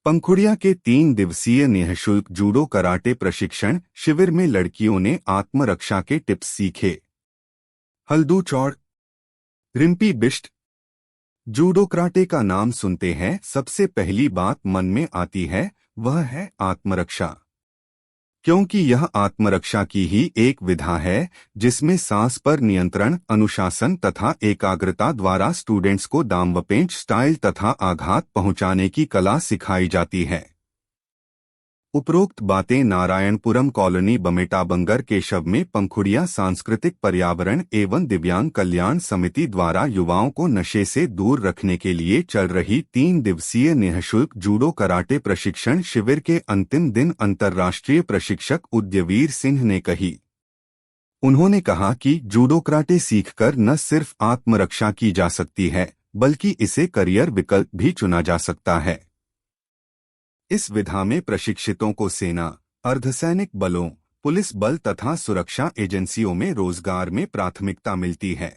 पंखुड़िया के 3 दिवसीय निःशुल्क जूडो कराटे प्रशिक्षण शिविर में लड़कियों ने आत्मरक्षा के टिप्स सीखे। हल्दू चौड़ रिम्पी बिष्ट। जूडो कराटे का नाम सुनते हैं सबसे पहली बात मन में आती है वह है आत्मरक्षा, क्योंकि यह आत्मरक्षा की ही एक विधा है जिसमें सांस पर नियंत्रण, अनुशासन तथा एकाग्रता द्वारा स्टूडेंट्स को दामवपेंच स्टाइल तथा आघात पहुंचाने की कला सिखाई जाती है। उपरोक्त बातें नारायणपुरम कॉलोनी बमेटा बंगर केशव में पंखुड़िया सांस्कृतिक पर्यावरण एवं दिव्यांग कल्याण समिति द्वारा युवाओं को नशे से दूर रखने के लिए चल रही 3 दिवसीय निःशुल्क जूडो कराटे प्रशिक्षण शिविर के अंतिम दिन अंतर्राष्ट्रीय प्रशिक्षक उदयवीर सिंह ने कही। उन्होंने कहा कि जूडो कराटे सीखकर न सिर्फ आत्मरक्षा की जा सकती है बल्कि इसे करियर विकल्प भी चुना जा सकता है। इस विधा में प्रशिक्षितों को सेना, अर्धसैनिक बलों, पुलिस बल तथा सुरक्षा एजेंसियों में रोजगार में प्राथमिकता मिलती है।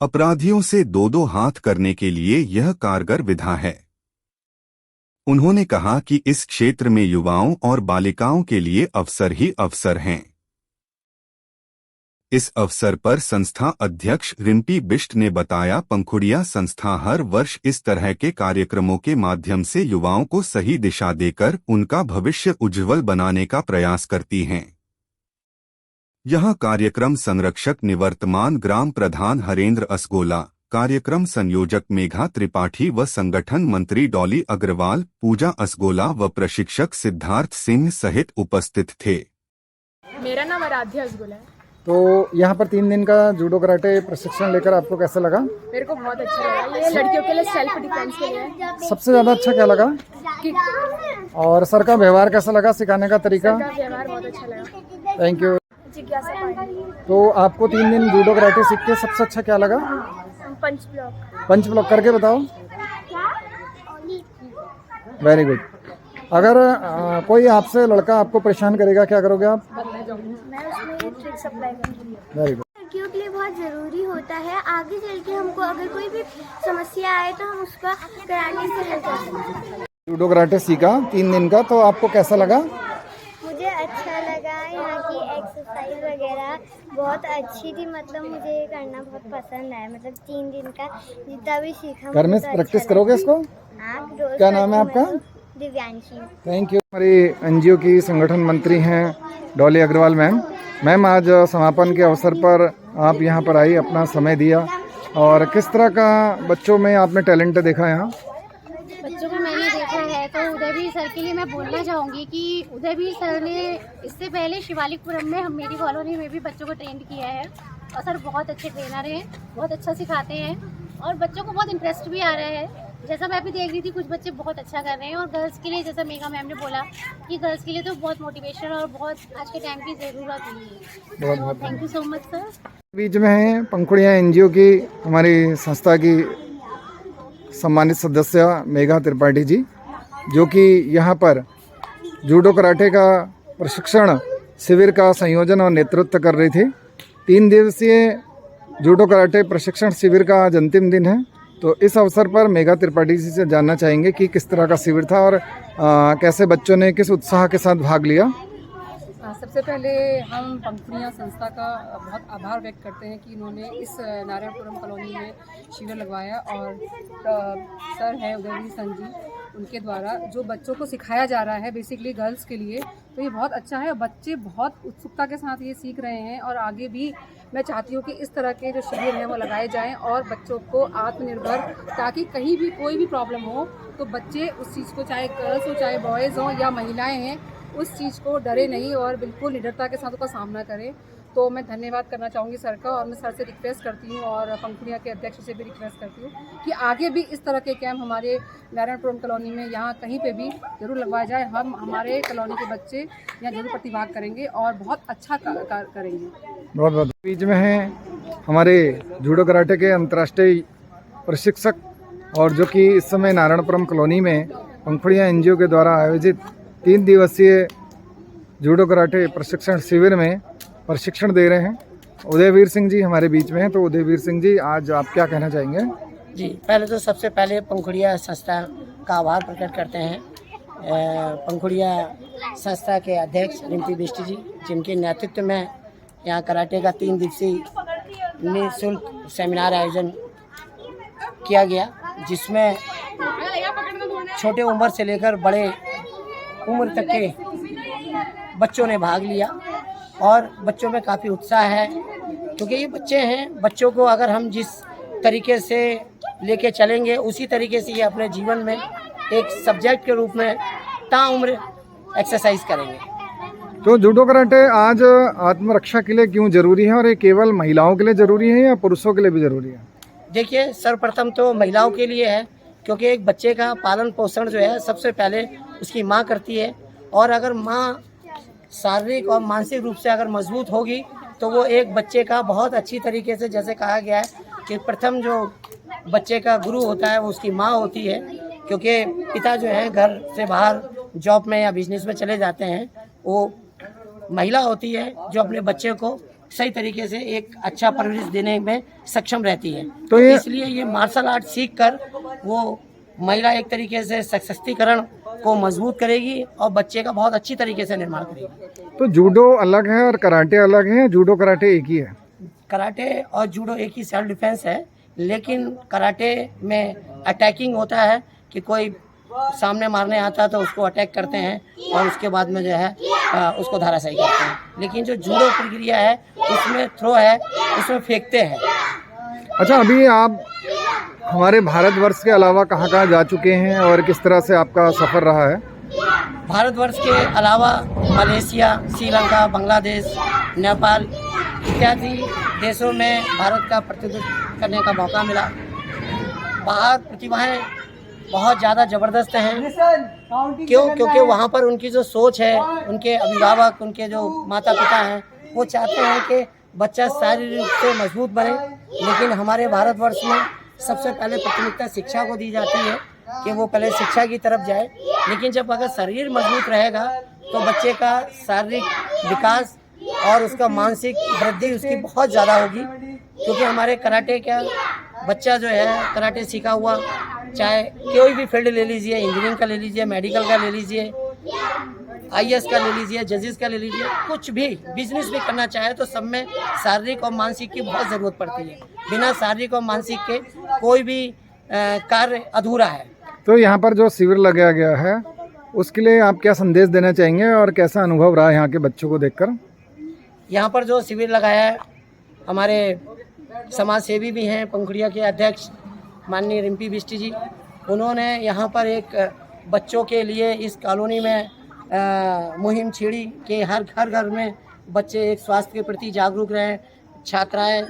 अपराधियों से दो हाथ करने के लिए यह कारगर विधा है। उन्होंने कहा कि इस क्षेत्र में युवाओं और बालिकाओं के लिए अवसर ही अवसर हैं। इस अवसर पर संस्था अध्यक्ष रिम्पी बिष्ट ने बताया, पंखुड़िया संस्था हर वर्ष इस तरह के कार्यक्रमों के माध्यम से युवाओं को सही दिशा देकर उनका भविष्य उज्जवल बनाने का प्रयास करती हैं। यह कार्यक्रम संरक्षक निवर्तमान ग्राम प्रधान हरेंद्र असगोला, कार्यक्रम संयोजक मेघा त्रिपाठी व संगठन मंत्री डॉली अग्रवाल, पूजा असगोला व प्रशिक्षक सिद्धार्थ सिंह सहित उपस्थित थे। मेरा नाम आराध्या असगोला है। तो यहाँ पर 3 दिन का जूडो कराटे प्रशिक्षण लेकर आपको कैसा लगा? मेरे को बहुत अच्छा लगा। ये लड़कियों के लिए सेल्फ डिफेंस के लिए है। सबसे ज्यादा अच्छा क्या लगा? और सर का व्यवहार कैसा लगा, सिखाने का तरीका? सर का व्यवहार बहुत अच्छा लगा। Thank you. जिज्ञासा पांडे। तो आपको 3 दिन जूडो कराटे सीख के सबसे अच्छा क्या लगा? पंच ब्लॉक करके बताओ। Very good. अगर कोई आपसे लड़का आपको परेशान करेगा क्या करोगे आप? मैं उसमें ट्रिक सप्लाई करूँगी। Very good. लड़कियों के लिए बहुत ज़रूरी होता है, आगे चल के हमको अगर कोई भी समस्या आए तो हम उसका कराटे से हल कर सकते हैं। जूडो कराटे सीखा 3 दिन का, तो आपको कैसा लगा? मुझे अच्छा लगा। यहाँ की एक्सरसाइज वगैरह बहुत अच्छी थी, मतलब मुझे ये करना बहुत पसंद आया। मतलब 3 दिन का जितना भी सीखा। घर में प्रैक्टिस करोगे इसको? हाँ, रोज। क्या नाम है आपका? दिव्यांशी। Thank you. हमारी एनजीओ की संगठन मंत्री हैं डॉली अग्रवाल मैम। मैम, आज समापन के अवसर पर आप यहाँ पर आई, अपना समय दिया, और किस तरह का बच्चों में आपने टैलेंट देखा यहाँ? बच्चों को मैंने देखा है तो उदयवीर सर के लिए मैं बोलना चाहूँगी कि उदयवीर सर ने इससे पहले शिवालिकपुरम में मेरी कॉलोनी में भी बच्चों को ट्रेन किया है, और सर बहुत अच्छे ट्रेनर हैं, बहुत अच्छा सिखाते हैं और बच्चों को बहुत इंटरेस्ट भी आ रहा है। जैसा मैं भी देख रही थी, कुछ बच्चे बहुत अच्छा कर रहे हैं, और गर्ल्स के लिए जैसा मेघा मैम ने बोला कि गर्ल्स के लिए तो बहुत मोटिवेशन और बहुत आज के टाइम की ज़रूरत है। बहुत बहुत thank you so much sir. बीच में है पंखुड़िया एनजीओ की हमारी संस्था की सम्मानित सदस्य मेघा त्रिपाठी जी, जो कि यहाँ पर जूडो कराटे का प्रशिक्षण शिविर का संयोजन और नेतृत्व कर रही थी। 3 दिवसीय जूडो कराटे प्रशिक्षण शिविर का आज अंतिम दिन है, तो इस अवसर पर मेघा त्रिपाठी जी से जानना चाहेंगे कि किस तरह का शिविर था और कैसे बच्चों ने किस उत्साह के साथ भाग लिया। सबसे पहले हम पंखुड़िया संस्था का बहुत आभार व्यक्त करते हैं कि इन्होंने इस नारायणपुरम कॉलोनी में शिविर लगवाया, और सर हैं उदयवीर सिंह जी, उनके द्वारा जो बच्चों को सिखाया जा रहा है बेसिकली गर्ल्स के लिए, तो ये बहुत अच्छा है। बच्चे बहुत उत्सुकता के साथ ये सीख रहे हैं, और आगे भी मैं चाहती हूँ कि इस तरह के जो शिविर हैं वो लगाए जाएं और बच्चों को आत्मनिर्भर, ताकि कहीं भी कोई भी प्रॉब्लम हो तो बच्चे उस चीज़ को, चाहे गर्ल्स हो चाहे बॉयज़ हों या महिलाएं हैं, उस चीज़ को डरे नहीं और बिल्कुल निडरता के साथ उसका सामना करें। तो मैं धन्यवाद करना चाहूँगी सर का, और मैं सर से रिक्वेस्ट करती हूँ और पंखुड़िया के अध्यक्ष से भी रिक्वेस्ट करती हूँ कि आगे भी इस तरह के कैंप हमारे नारायणपुरम कॉलोनी में यहाँ कहीं पे भी ज़रूर लगवाया जाए। हम हमारे कॉलोनी के बच्चे यहाँ जरूर प्रतिभाग करेंगे और बहुत अच्छा करेंगे। बहुत बहुत। बीच में है हमारे जूडो कराटे के अंतर्राष्ट्रीय प्रशिक्षक, और जो कि इस समय नारायणपुरम कॉलोनी में पंखुड़िया एनजीओ के द्वारा आयोजित 3 दिवसीय जूडो कराटे प्रशिक्षण शिविर में प्रशिक्षण दे रहे हैं। उदयवीर सिंह जी हमारे बीच में हैं। तो उदयवीर सिंह जी, आज आप क्या कहना चाहेंगे? जी, पहले तो सबसे पहले पंखुड़िया संस्था का आभार प्रकट करते हैं। पंखुड़िया संस्था के अध्यक्ष रिम्पी बिष्ट जी, जिनके नेतृत्व में यहाँ कराटे का 3 दिवसीय निःशुल्क सेमिनार आयोजन किया गया, जिसमें छोटे उम्र से लेकर बड़े उम्र तक के बच्चों ने भाग लिया और बच्चों में काफ़ी उत्साह है, क्योंकि ये बच्चे हैं। बच्चों को अगर हम जिस तरीके से लेके चलेंगे उसी तरीके से ये अपने जीवन में एक सब्जेक्ट के रूप में ताउम्र एक्सरसाइज करेंगे। तो जूडो कराटे आज आत्मरक्षा के लिए क्यों जरूरी है, और ये केवल महिलाओं के लिए जरूरी है या पुरुषों के लिए भी जरूरी है? देखिए, सर्वप्रथम तो महिलाओं के लिए है, क्योंकि एक बच्चे का पालन पोषण जो है सबसे पहले उसकी माँ करती है, और अगर माँ शारीरिक और मानसिक रूप से अगर मजबूत होगी तो वो एक बच्चे का बहुत अच्छी तरीके से, जैसे कहा गया है कि प्रथम जो बच्चे का गुरु होता है वो उसकी माँ होती है, क्योंकि पिता जो है घर से बाहर जॉब में या बिजनेस में चले जाते हैं, वो महिला होती है जो अपने बच्चे को सही तरीके से एक अच्छा परवरिश देने में सक्षम रहती है। तो इसलिए ये मार्शल आर्ट सीख कर वो महिला एक तरीके से सशक्तिकरण को मजबूत करेगी और बच्चे का बहुत अच्छी तरीके से निर्माण करेगी। तो जूडो अलग है और कराटे अलग है, जूडो कराटे एक ही है? कराटे और जूडो एक ही सेल्फ डिफेंस है, लेकिन कराटे में अटैकिंग होता है कि कोई सामने मारने आता है तो उसको अटैक करते हैं और उसके बाद में जो है उसको धराशायी करते हैं। लेकिन जो जूडो प्रक्रिया है उसमें थ्रो है, उसमें फेंकते हैं। अच्छा, अभी आप हमारे भारतवर्ष के अलावा कहाँ कहाँ जा चुके हैं और किस तरह से आपका सफ़र रहा है? भारतवर्ष के अलावा मलेशिया, श्रीलंका, बांग्लादेश, नेपाल इत्यादि देशों में भारत का प्रतिनिधित्व करने का मौका मिला। बाहर प्रतिभाएं बहुत ज़्यादा ज़बरदस्त हैं। क्योंकि वहाँ पर उनकी जो सोच है, उनके अभिभावक, उनके जो माता पिता हैं, वो चाहते हैं कि बच्चा शारीरिक रूप से मजबूत बने। लेकिन हमारे भारतवर्ष में सबसे पहले प्राथमिकता शिक्षा को दी जाती है कि वो पहले शिक्षा की तरफ जाए। लेकिन जब अगर शरीर मजबूत रहेगा तो बच्चे का शारीरिक विकास और उसका मानसिक वृद्धि उसकी बहुत ज़्यादा होगी। क्योंकि हमारे कराटे का बच्चा जो है कराटे सीखा हुआ, चाहे कोई भी फील्ड ले लीजिए, इंजीनियरिंग का ले लीजिए, मेडिकल का ले लीजिए, IAS का ले लीजिए, जजेस का ले लीजिए, कुछ भी बिजनेस भी करना चाहे तो सब में शारीरिक और मानसिक की बहुत ज़रूरत पड़ती है। बिना शारीरिक और मानसिक के कोई भी कार्य अधूरा है। तो यहाँ पर जो शिविर लगाया गया है उसके लिए आप क्या संदेश देना चाहेंगे और कैसा अनुभव रहा यहाँ के बच्चों को देखकर? यहाँ पर जो शिविर लगाया है, हमारे समाज सेवी भी हैं, पंखुड़िया के अध्यक्ष माननीय रिम्पी बिष्ट जी, उन्होंने यहाँ पर एक बच्चों के लिए इस कॉलोनी में मुहिम छेड़ी कि हर घर में बच्चे एक स्वास्थ्य के प्रति जागरूक रहें। छात्राएं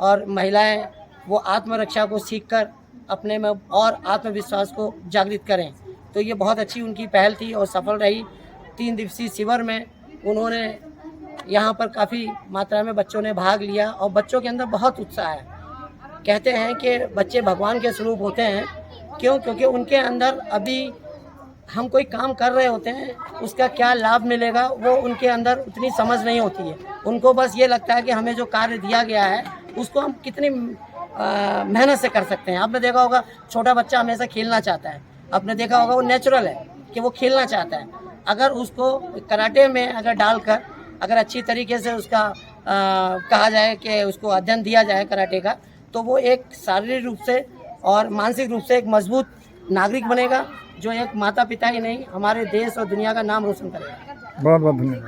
और महिलाएं वो आत्मरक्षा को सीखकर अपने में और आत्मविश्वास को जागृत करें। तो ये बहुत अच्छी उनकी पहल थी और सफल रही। 3 दिवसीय शिविर में उन्होंने यहाँ पर काफ़ी मात्रा में बच्चों ने भाग लिया और बच्चों के अंदर बहुत उत्साह है। कहते हैं कि बच्चे भगवान के स्वरूप होते हैं। क्यों? क्योंकि उनके अंदर अभी हम कोई काम कर रहे होते हैं, उसका क्या लाभ मिलेगा वो उनके अंदर उतनी समझ नहीं होती है। उनको बस ये लगता है कि हमें जो कार्य दिया गया है उसको हम कितनी मेहनत से कर सकते हैं। आपने देखा होगा छोटा बच्चा हमेशा खेलना चाहता है, आपने देखा होगा वो नेचुरल है कि वो खेलना चाहता है। अगर उसको कराटे में अगर डालकर अगर अच्छी तरीके से उसका कहा जाए कि उसको अध्ययन दिया जाए कराटे का, तो वो एक शारीरिक रूप से और मानसिक रूप से एक मजबूत नागरिक बनेगा, जो एक माता पिता ही नहीं हमारे देश और दुनिया का नाम रोशन करेगा। बहुत बहुत धन्यवाद।